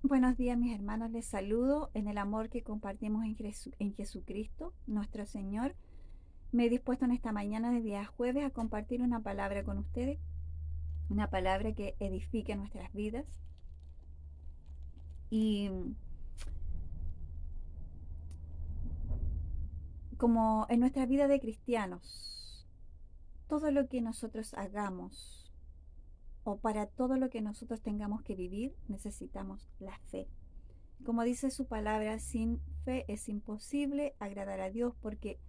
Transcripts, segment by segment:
Buenos días, mis hermanos. Les saludo en el amor que compartimos en Jesucristo, nuestro Señor. Me he dispuesto en esta mañana de día jueves a compartir una palabra con ustedes, una palabra que edifique nuestras vidas. Y como en nuestra vida de cristianos, todo lo que nosotros hagamos o para todo lo que nosotros tengamos que vivir, necesitamos la fe. Como dice su palabra, sin fe es imposible agradar a Dios, porque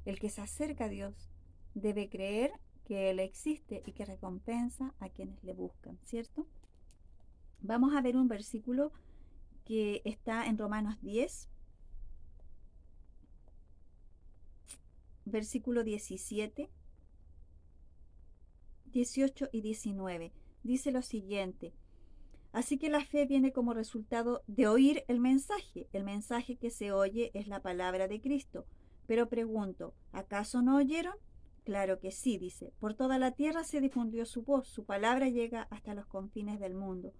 el que se acerca a Dios debe creer que Él existe y que recompensa a quienes le buscan, ¿cierto? Vamos a ver un versículo que está en Romanos 10, versículo 17, 18 y 19. Dice lo siguiente: así que la fe viene como resultado de oír el mensaje. El mensaje que se oye es la palabra de Cristo. Pero pregunto, ¿acaso no oyeron? Claro que sí, dice. Por toda la tierra se difundió su voz, su palabra llega hasta los confines del mundo.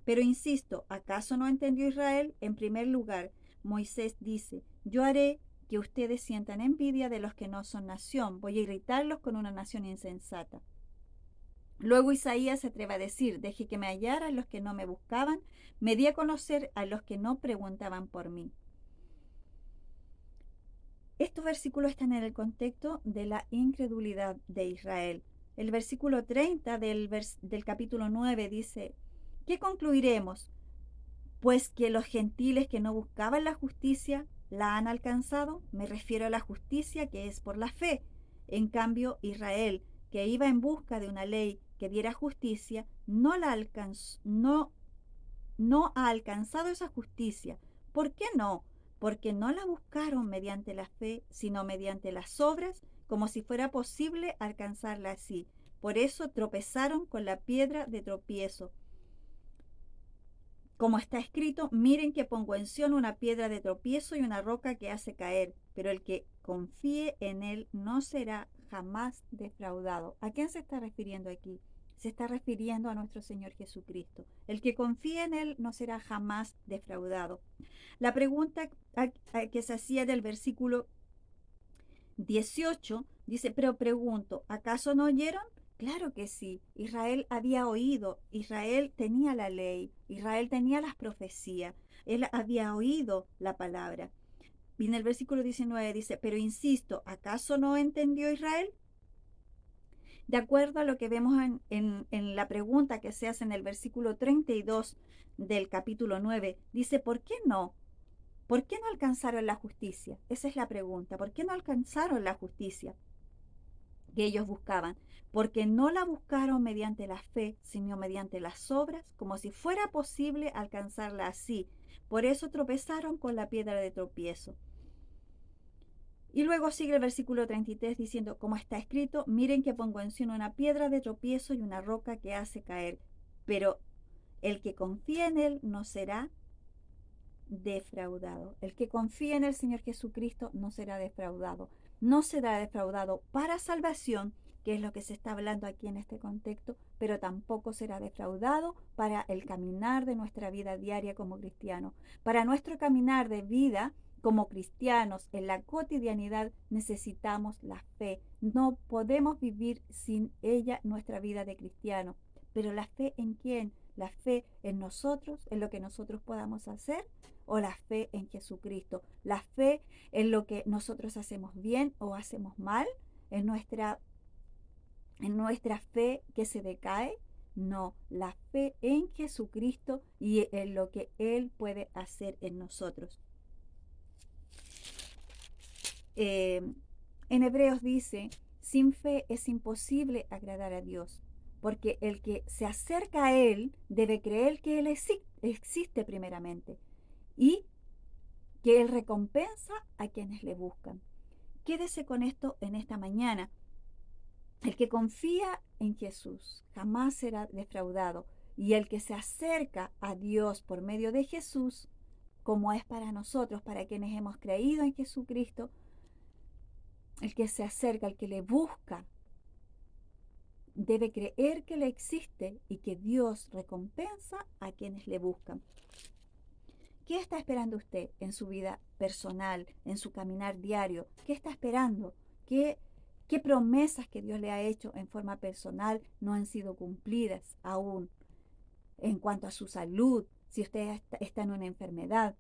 Pero insisto, ¿acaso no entendió Israel? En primer lugar, Moisés dice, yo haré que ustedes sientan envidia de los que no son nación, voy a irritarlos con una nación insensata. Luego Isaías se atreve a decir, dejé que me hallaran los que no me buscaban, me di a conocer a los que no preguntaban por mí. Estos versículos están en el contexto de la incredulidad de Israel. El versículo 30 del capítulo 9 dice, ¿qué concluiremos? Pues que los gentiles que no buscaban la justicia la han alcanzado. Me refiero a la justicia que es por la fe. En cambio, Israel, que iba en busca de una ley que diera justicia, no ha alcanzado esa justicia. ¿Por qué no? Porque no la buscaron mediante la fe, sino mediante las obras, como si fuera posible alcanzarla así. Por eso tropezaron con la piedra de tropiezo. Como está escrito, miren que pongo en Sión una piedra de tropiezo y una roca que hace caer, pero el que confíe en él no será jamás defraudado. ¿A quién se está refiriendo aquí? Se está refiriendo a nuestro Señor Jesucristo. El que confíe en él no será jamás defraudado. La pregunta que se hacía del versículo 18 dice, pero pregunto, ¿acaso no oyeron? Claro que sí, Israel había oído, Israel tenía la ley, Israel tenía las profecías, él había oído la palabra. Y en el versículo 19 dice, pero insisto, ¿acaso no entendió Israel? De acuerdo a lo que vemos en la pregunta que se hace en el versículo 32 del capítulo 9, dice, ¿por qué no? ¿Por qué no alcanzaron la justicia? Esa es la pregunta. ¿Por qué no alcanzaron la justicia que ellos buscaban? Porque no la buscaron mediante la fe, sino mediante las obras, como si fuera posible alcanzarla así. Por eso tropezaron con la piedra de tropiezo. Y luego sigue el versículo 33 diciendo, como está escrito, miren que pongo en Sion una piedra de tropiezo y una roca que hace caer. Pero el que confía en él no será defraudado. El que confía en el Señor Jesucristo no será defraudado. No será defraudado para salvación, que es lo que se está hablando aquí en este contexto, pero tampoco será defraudado para el caminar de nuestra vida diaria como cristianos. Para nuestro caminar de vida como cristianos en la cotidianidad necesitamos la fe. No podemos vivir sin ella nuestra vida de cristiano. Pero la fe en quién? La fe en nosotros, en lo que nosotros podamos hacer, o la fe en Jesucristo. La fe en lo que nosotros hacemos bien o hacemos mal, en nuestra fe que se decae. No, la fe en Jesucristo y en lo que Él puede hacer en nosotros. Eh, en Hebreos dice, sin fe es imposible agradar a Dios, porque el que se acerca a Él debe creer que Él existe primeramente y que Él recompensa a quienes le buscan. Quédese con esto en esta mañana. El que confía en Jesús jamás será defraudado, y el que se acerca a Dios por medio de Jesús, como es para nosotros, para quienes hemos creído en Jesucristo, el que se acerca, el que le busca, debe creer que le existe y que Dios recompensa a quienes le buscan. ¿Qué está esperando usted en su vida personal, en su caminar diario? ¿Qué está esperando? ¿Qué promesas que Dios le ha hecho en forma personal no han sido cumplidas aún? En cuanto a su salud, si usted está en una enfermedad,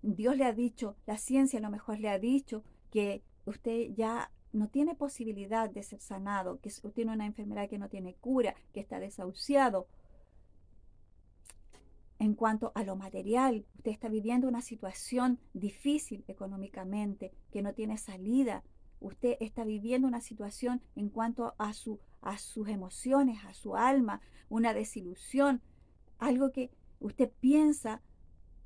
Dios le ha dicho, la ciencia a lo mejor le ha dicho que usted ya no tiene posibilidad de ser sanado, que tiene una enfermedad que no tiene cura, que está desahuciado. En cuanto a lo material, usted está viviendo una situación difícil económicamente, que no tiene salida. Usted está viviendo una situación en cuanto a sus emociones, a su alma, una desilusión, algo que usted piensa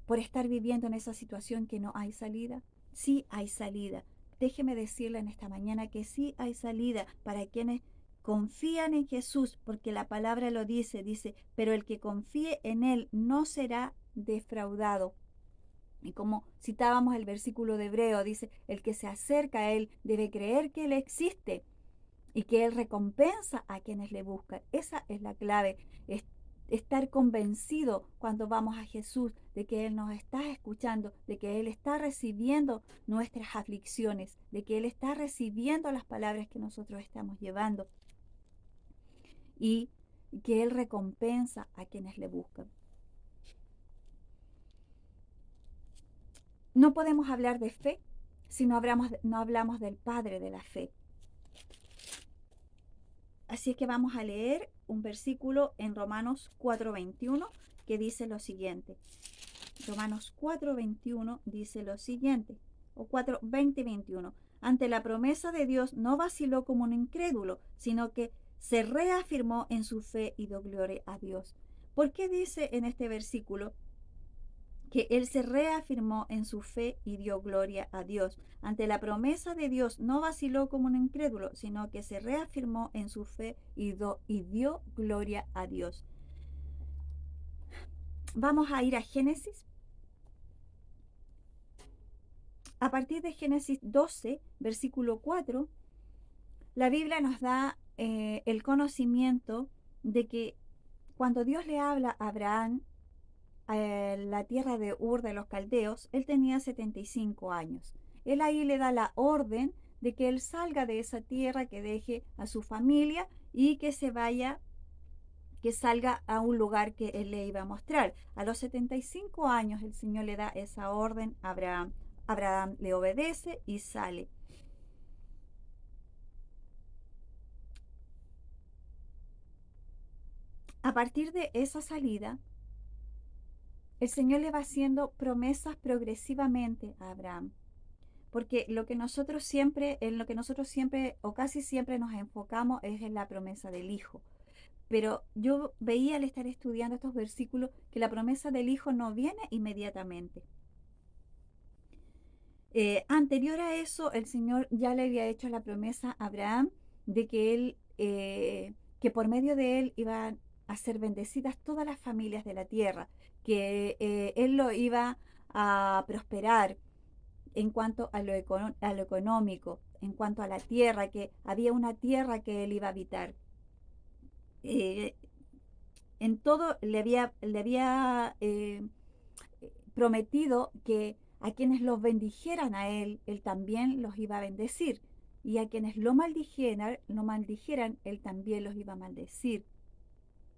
por estar viviendo en esa situación que no hay salida. Sí hay salida. Déjeme decirle en esta mañana que sí hay salida para quienes confían en Jesús, porque la palabra lo dice, pero el que confíe en Él no será defraudado. Y como citábamos el versículo de Hebreo, dice, el que se acerca a Él debe creer que Él existe y que Él recompensa a quienes le buscan. Esa es la clave, estar convencido cuando vamos a Jesús de que Él nos está escuchando, de que Él está recibiendo nuestras aflicciones, de que Él está recibiendo las palabras que nosotros estamos llevando y que Él recompensa a quienes le buscan. No podemos hablar de fe si no hablamos del Padre de la fe. Así es que vamos a leer un versículo en Romanos 4:21 que dice lo siguiente. Romanos 4:21 dice lo siguiente, o 4:20-21. Ante la promesa de Dios no vaciló como un incrédulo, sino que se reafirmó en su fe y dio gloria a Dios. ¿Por qué dice en este versículo que él se reafirmó en su fe y dio gloria a Dios? Ante la promesa de Dios no vaciló como un incrédulo, sino que se reafirmó en su fe y dio gloria a Dios. Vamos a ir a Génesis. A partir de Génesis 12, versículo 4, la Biblia nos da el conocimiento de que cuando Dios le habla a Abraham la tierra de Ur de los Caldeos, él tenía 75 años. Él ahí le da la orden de que él salga de esa tierra, que deje a su familia y que se vaya, que salga a un lugar que él le iba a mostrar. A los 75 años el Señor le da esa orden a Abraham. Abraham le obedece y sale. A partir de esa salida, el Señor le va haciendo promesas progresivamente a Abraham. Porque en lo que nosotros siempre o casi siempre nos enfocamos es en la promesa del Hijo. Pero yo veía al estar estudiando estos versículos que la promesa del Hijo no viene inmediatamente. Anterior a eso, el Señor ya le había hecho la promesa a Abraham de que que por medio de él iban a ser bendecidas todas las familias de la tierra, que él lo iba a prosperar en cuanto a lo económico, en cuanto a la tierra, que había una tierra que él iba a habitar. En todo le había prometido que a quienes los bendijeran a él, él también los iba a bendecir. Y a quienes lo maldijeran, él también los iba a maldecir.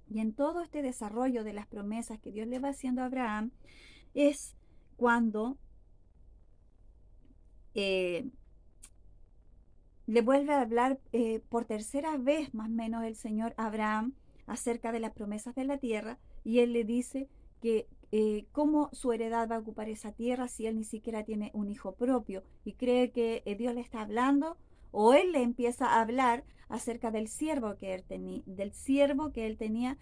Y en todo este desarrollo de las promesas que Dios le va haciendo a Abraham, es cuando le vuelve a hablar por tercera vez más o menos el Señor a Abraham acerca de las promesas de la tierra, y él le dice que cómo su heredad va a ocupar esa tierra si él ni siquiera tiene un hijo propio, y cree que Dios le está hablando, o él le empieza a hablar acerca del siervo que él tenía,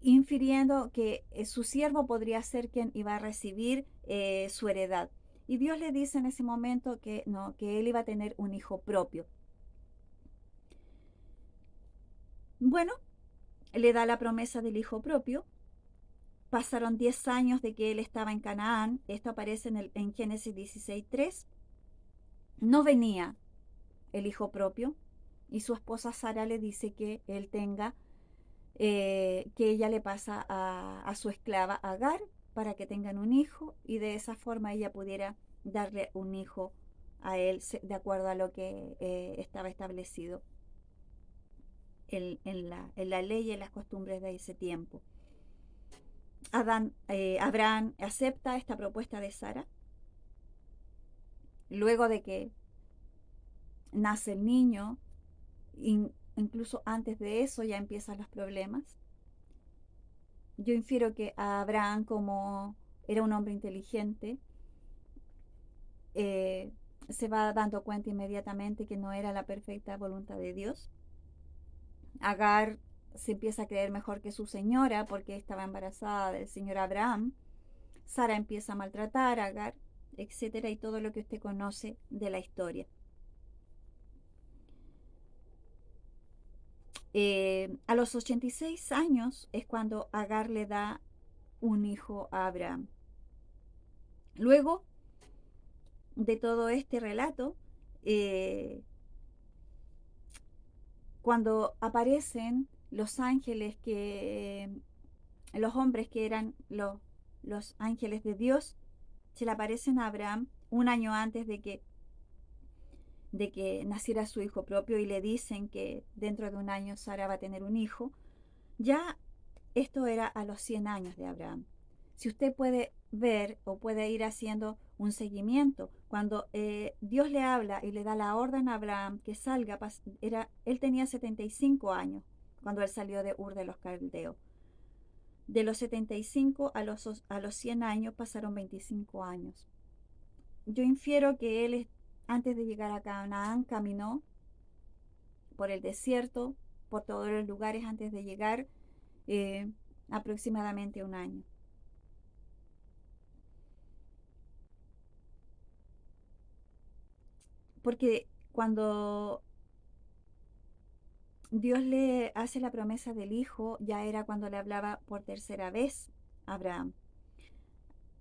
infiriendo que su siervo podría ser quien iba a recibir su heredad. Y Dios le dice en ese momento que no, que él iba a tener un hijo propio. Bueno, le da la promesa del hijo propio. Pasaron 10 años de que él estaba en Canaán. Esto aparece en Génesis 16:3. No venía el hijo propio y su esposa Sara le dice que él tenga que ella le pasa a su esclava Agar para que tengan un hijo y de esa forma ella pudiera darle un hijo a él de acuerdo a lo que estaba establecido en la ley y en las costumbres de ese tiempo. Abraham acepta esta propuesta de Sara. Luego de que nace el niño, incluso antes de eso ya empiezan los problemas. Yo infiero que a Abraham, como era un hombre inteligente, eh, se va dando cuenta inmediatamente que no era la perfecta voluntad de Dios. Agar se empieza a creer mejor que su señora porque estaba embarazada del señor Abraham. Sara empieza a maltratar a Agar, etcétera, y todo lo que usted conoce de la historia. A los 86 años es cuando Agar le da un hijo a Abraham. Luego de todo este relato, cuando aparecen los ángeles los hombres que eran los ángeles de Dios, se le aparecen a Abraham un año antes de que naciera su hijo propio y le dicen que dentro de un año Sara va a tener un hijo. Ya esto era a los 100 años de Abraham. Si usted puede ver o puede ir haciendo un seguimiento, cuando Dios le habla y le da la orden a Abraham que salga, él tenía 75 años cuando él salió de Ur de los Caldeos. De los 75 a los 100 años pasaron 25 años. Yo infiero que él, antes de llegar a Canaán, caminó por el desierto, por todos los lugares antes de llegar, aproximadamente un año. Porque cuando Dios le hace la promesa del hijo, ya era cuando le hablaba por tercera vez a Abraham.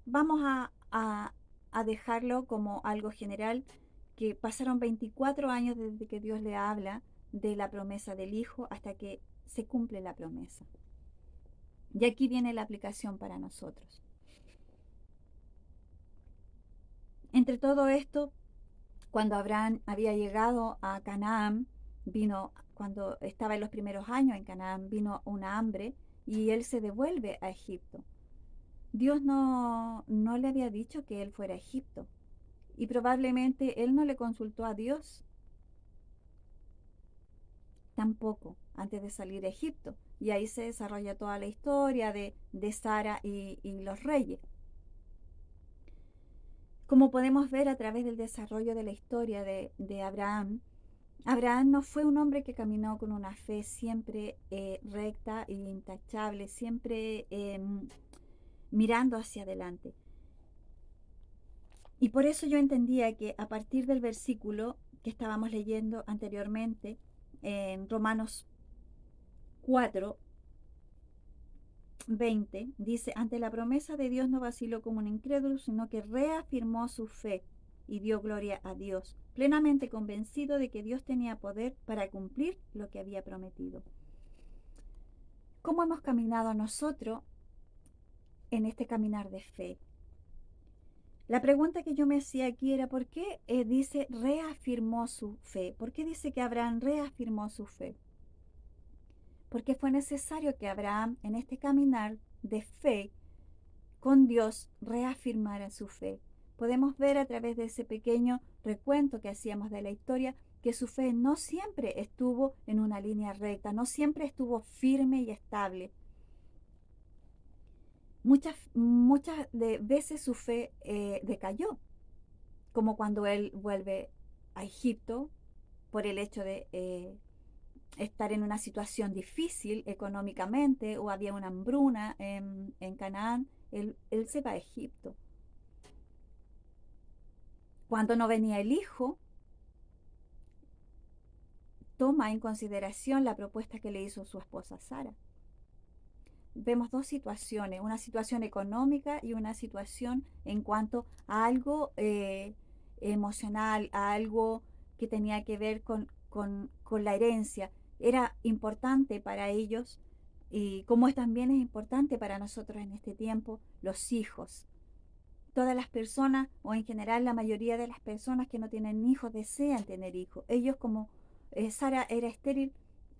Vamos a dejarlo como algo general, que pasaron 24 años desde que Dios le habla de la promesa del hijo hasta que se cumple la promesa. Y aquí viene la aplicación para nosotros. Entre todo esto, cuando Abraham había llegado a Canaán, cuando estaba en los primeros años en Canaán, vino una hambre y él se devuelve a Egipto. Dios no le había dicho que él fuera a Egipto y probablemente él no le consultó a Dios tampoco antes de salir de Egipto. Y ahí se desarrolla toda la historia de Sara y los reyes. Como podemos ver a través del desarrollo de la historia de Abraham, Abraham no fue un hombre que caminó con una fe siempre recta e intachable, siempre mirando hacia adelante. Y por eso yo entendía que a partir del versículo que estábamos leyendo anteriormente, en Romanos 4, 20, dice, ante la promesa de Dios no vaciló como un incrédulo, sino que reafirmó su fe y dio gloria a Dios, plenamente convencido de que Dios tenía poder para cumplir lo que había prometido. ¿Cómo hemos caminado nosotros en este caminar de fe? La pregunta que yo me hacía aquí era ¿por qué dice reafirmó su fe? ¿Por qué dice que Abraham reafirmó su fe? Porque fue necesario que Abraham en este caminar de fe con Dios reafirmara su fe. Podemos ver a través de ese pequeño recuento que hacíamos de la historia que su fe no siempre estuvo en una línea recta, no siempre estuvo firme y estable. Muchas veces su fe decayó, como cuando él vuelve a Egipto por el hecho de estar en una situación difícil económicamente o había una hambruna en Canaán, él se va a Egipto. Cuando no venía el hijo, toma en consideración la propuesta que le hizo su esposa Sara. Vemos dos situaciones, una situación económica y una situación en cuanto a algo emocional, a algo que tenía que ver con la herencia. Era importante para ellos y como también es importante para nosotros en este tiempo, los hijos. Todas las personas, o en general la mayoría de las personas que no tienen hijos, desean tener hijos. Ellos, como Sara era estéril,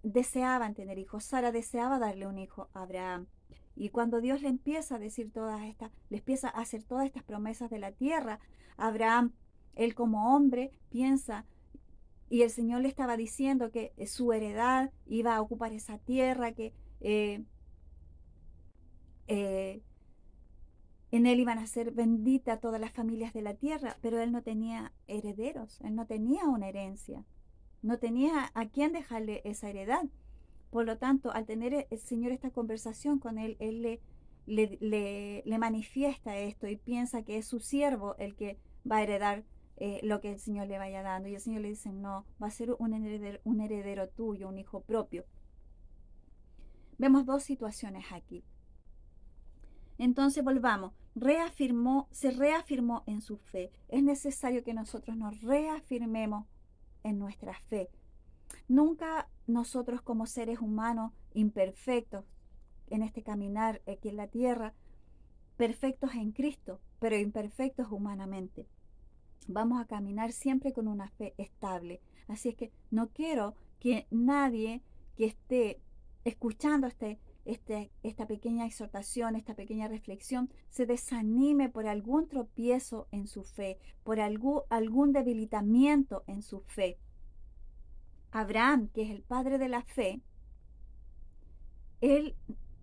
deseaban tener hijos. Sara deseaba darle un hijo a Abraham. Y cuando Dios le empieza a decir todas estas, le empieza a hacer todas estas promesas de la tierra, Abraham, él como hombre, piensa, y el Señor le estaba diciendo que su heredad iba a ocupar esa tierra, que eh, eh, en él iban a ser benditas todas las familias de la tierra, pero él no tenía herederos, él no tenía una herencia, no tenía a quién dejarle esa heredad. Por lo tanto, al tener el Señor esta conversación con él, él le manifiesta esto y piensa que es su siervo el que va a heredar lo que el Señor le vaya dando. Y el Señor le dice, no, va a ser un heredero tuyo, un hijo propio. Vemos dos situaciones aquí. Entonces volvamos, se reafirmó en su fe. Es necesario que nosotros nos reafirmemos en nuestra fe. Nunca nosotros como seres humanos imperfectos en este caminar aquí en la tierra, perfectos en Cristo, pero imperfectos humanamente. Vamos a caminar siempre con una fe estable. Así es que no quiero que nadie que esté escuchando esta pequeña exhortación, esta pequeña reflexión, se desanime por algún tropiezo en su fe, por algún debilitamiento en su fe. Abraham, que es el padre de la fe, él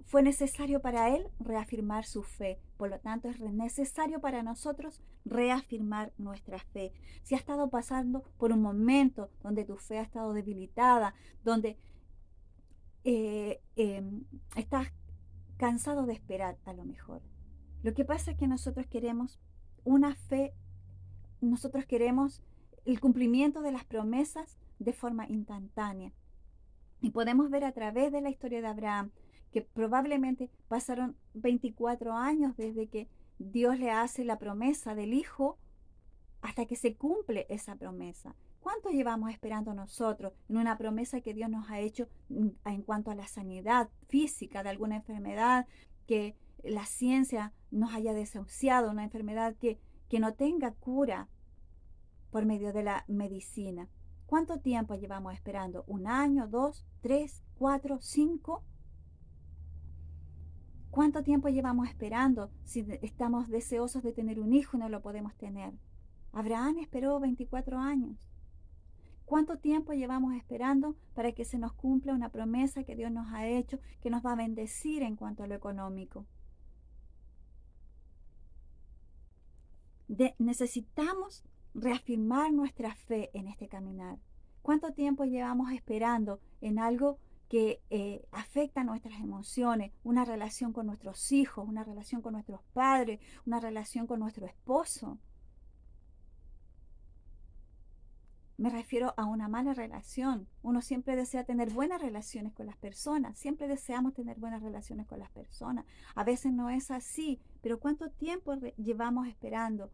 fue necesario para él reafirmar su fe. Por lo tanto, es necesario para nosotros reafirmar nuestra fe. Si has estado pasando por un momento donde tu fe ha estado debilitada, donde estás cansado de esperar a lo mejor. Lo que pasa es que nosotros queremos una fe, nosotros queremos el cumplimiento de las promesas de forma instantánea. Y podemos ver a través de la historia de Abraham que probablemente pasaron 24 años desde que Dios le hace la promesa del hijo hasta que se cumple esa promesa. ¿Cuánto llevamos esperando nosotros en una promesa que Dios nos ha hecho en cuanto a la sanidad física de alguna enfermedad que la ciencia nos haya desahuciado, una enfermedad que no tenga cura por medio de la medicina? ¿Cuánto tiempo llevamos esperando? ¿Un año, dos, tres, cuatro, cinco? ¿Cuánto tiempo llevamos esperando si estamos deseosos de tener un hijo y no lo podemos tener? Abraham esperó 24 años. ¿Cuánto tiempo llevamos esperando para que se nos cumpla una promesa que Dios nos ha hecho, que nos va a bendecir en cuanto a lo económico? Necesitamos reafirmar nuestra fe en este caminar. ¿Cuánto tiempo llevamos esperando en algo que afecta nuestras emociones? Una relación con nuestros hijos, una relación con nuestros padres, una relación con nuestro esposo. Me refiero a una mala relación. Uno siempre desea tener buenas relaciones con las personas. Siempre deseamos tener buenas relaciones con las personas. A veces no es así, pero ¿cuánto tiempo llevamos esperando?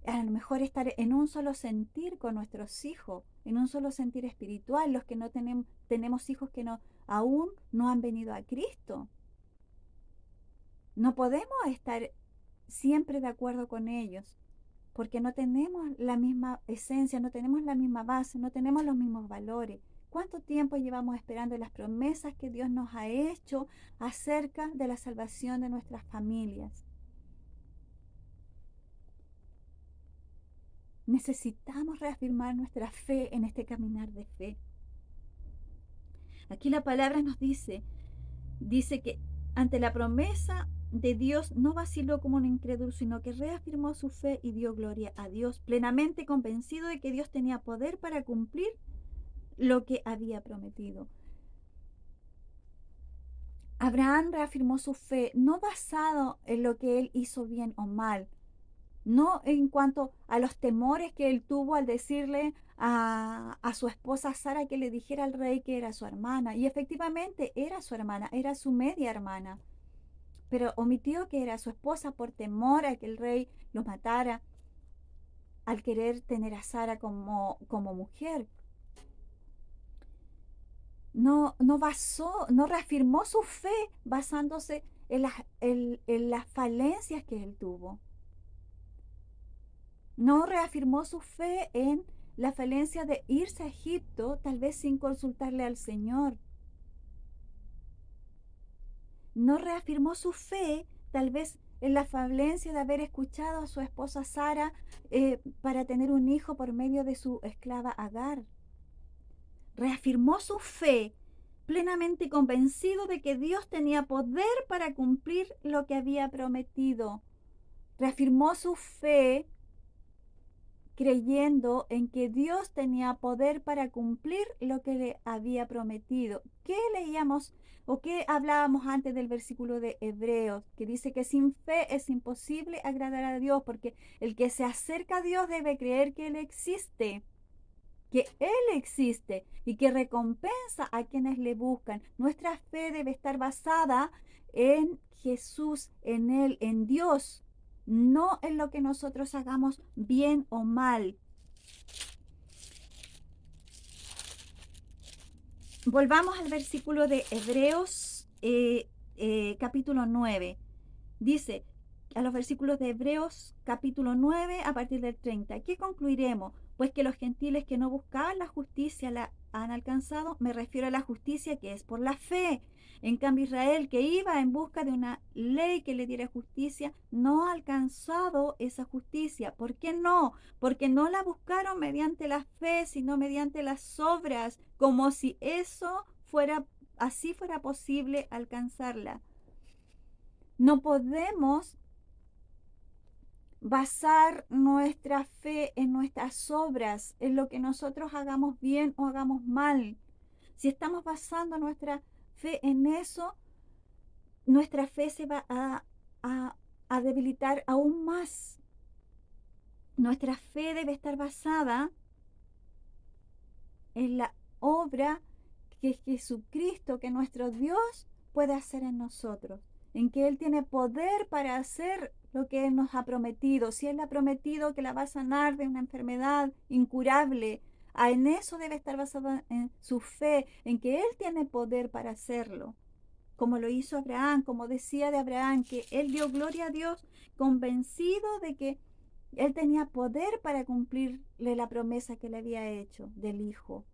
A lo mejor estar en un solo sentir con nuestros hijos, en un solo sentir espiritual, los que no tenemos hijos que aún no han venido a Cristo. No podemos estar siempre de acuerdo con ellos, porque no tenemos la misma esencia, no tenemos la misma base, no tenemos los mismos valores. ¿Cuánto tiempo llevamos esperando las promesas que Dios nos ha hecho acerca de la salvación de nuestras familias? Necesitamos reafirmar nuestra fe en este caminar de fe. Aquí la palabra nos dice que ante la promesa de Dios no vaciló como un incrédulo, sino que reafirmó su fe y dio gloria a Dios, plenamente convencido de que Dios tenía poder para cumplir lo que había prometido. Abraham reafirmó su fe no basado en lo que él hizo bien o mal, no en cuanto a los temores que él tuvo al decirle a su esposa Sara que le dijera al rey que era su hermana. Y efectivamente era su hermana, era su media hermana. Pero omitió que era su esposa por temor a que el rey lo matara al querer tener a Sara como mujer. no reafirmó su fe basándose en las falencias que él tuvo. No reafirmó su fe en la falencia de irse a Egipto, tal vez sin consultarle al Señor. No reafirmó su fe, tal vez en la falencia de haber escuchado a su esposa Sara para tener un hijo por medio de su esclava Agar. Reafirmó su fe plenamente convencido de que Dios tenía poder para cumplir lo que había prometido. Reafirmó su fe creyendo en que Dios tenía poder para cumplir lo que le había prometido. ¿Qué leíamos o qué hablábamos antes del versículo de Hebreos? Que dice que sin fe es imposible agradar a Dios, porque el que se acerca a Dios debe creer que Él existe, que Él existe y que recompensa a quienes le buscan. Nuestra fe debe estar basada en Jesús, en Él, en Dios, no en lo que nosotros hagamos bien o mal. Volvamos al versículo de Hebreos capítulo 9. Dice, a los versículos de Hebreos capítulo 9 a partir del 30. ¿Qué concluiremos? Pues que los gentiles que no buscaban la justicia la han alcanzado. Me refiero a la justicia que es por la fe. En cambio, Israel, que iba en busca de una ley que le diera justicia, no ha alcanzado esa justicia. ¿Por qué no? Porque no la buscaron mediante la fe, sino mediante las obras, como si eso fuera, así fuera posible alcanzarla. No podemos basar nuestra fe en nuestras obras, en lo que nosotros hagamos bien o hagamos mal. Si estamos basando nuestra fe en eso, nuestra fe se va a debilitar aún más. Nuestra fe debe estar basada en la obra que Jesucristo, que nuestro Dios puede hacer en nosotros, en que Él tiene poder para hacer lo que Él nos ha prometido. Si Él ha prometido que la va a sanar de una enfermedad incurable, en eso debe estar basada en su fe, en que Él tiene poder para hacerlo, como lo hizo Abraham, como decía de Abraham, que Él dio gloria a Dios convencido de que Él tenía poder para cumplirle la promesa que le había hecho del Hijo.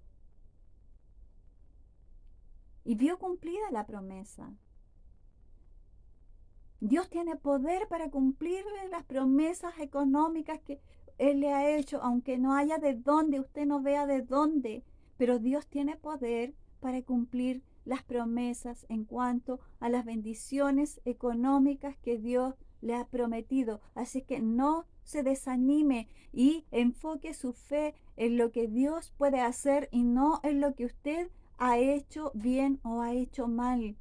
Y vio cumplida la promesa. Dios tiene poder para cumplirle las promesas económicas que Él le ha hecho, aunque no haya de dónde, usted no vea de dónde, pero Dios tiene poder para cumplir las promesas en cuanto a las bendiciones económicas que Dios le ha prometido. Así que no se desanime y enfoque su fe en lo que Dios puede hacer y no en lo que usted ha hecho bien o ha hecho mal.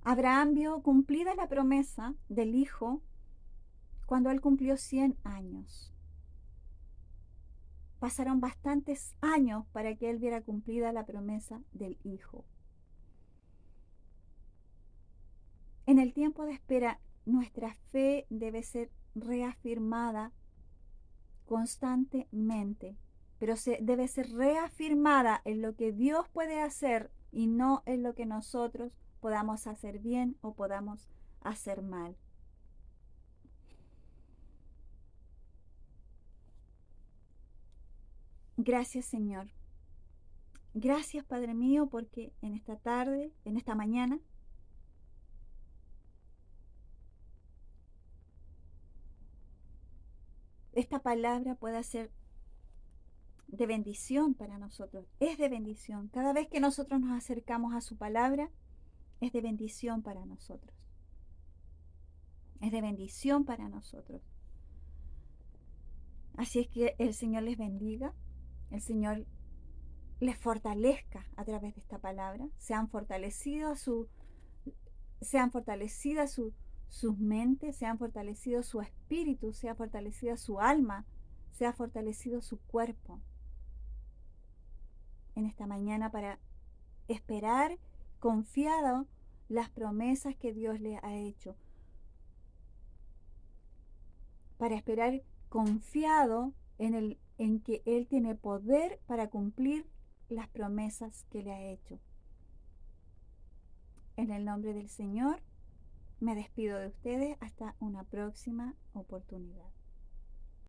Abraham vio cumplida la promesa del hijo cuando él cumplió 100 años. Pasaron bastantes años para que él viera cumplida la promesa del hijo. En el tiempo de espera, nuestra fe debe ser reafirmada constantemente, pero debe ser reafirmada en lo que Dios puede hacer y no en lo que nosotros podamos hacer bien o podamos hacer mal. Gracias, Señor. Gracias, Padre mío, porque en esta tarde, en esta mañana, esta palabra pueda ser de bendición para nosotros. Es de bendición. Cada vez que nosotros nos acercamos a su palabra, es de bendición para nosotros. Es de bendición para nosotros. Así es que el Señor les bendiga. El Señor les fortalezca a través de esta palabra. Sean fortalecidas sus mentes, sean fortalecidos su espíritu, sea fortalecida su alma, sea fortalecido su cuerpo en esta mañana para esperar confiado las promesas que Dios le ha hecho. para esperar confiado en que Él tiene poder para cumplir las promesas que le ha hecho. En el nombre del Señor, me despido de ustedes hasta una próxima oportunidad.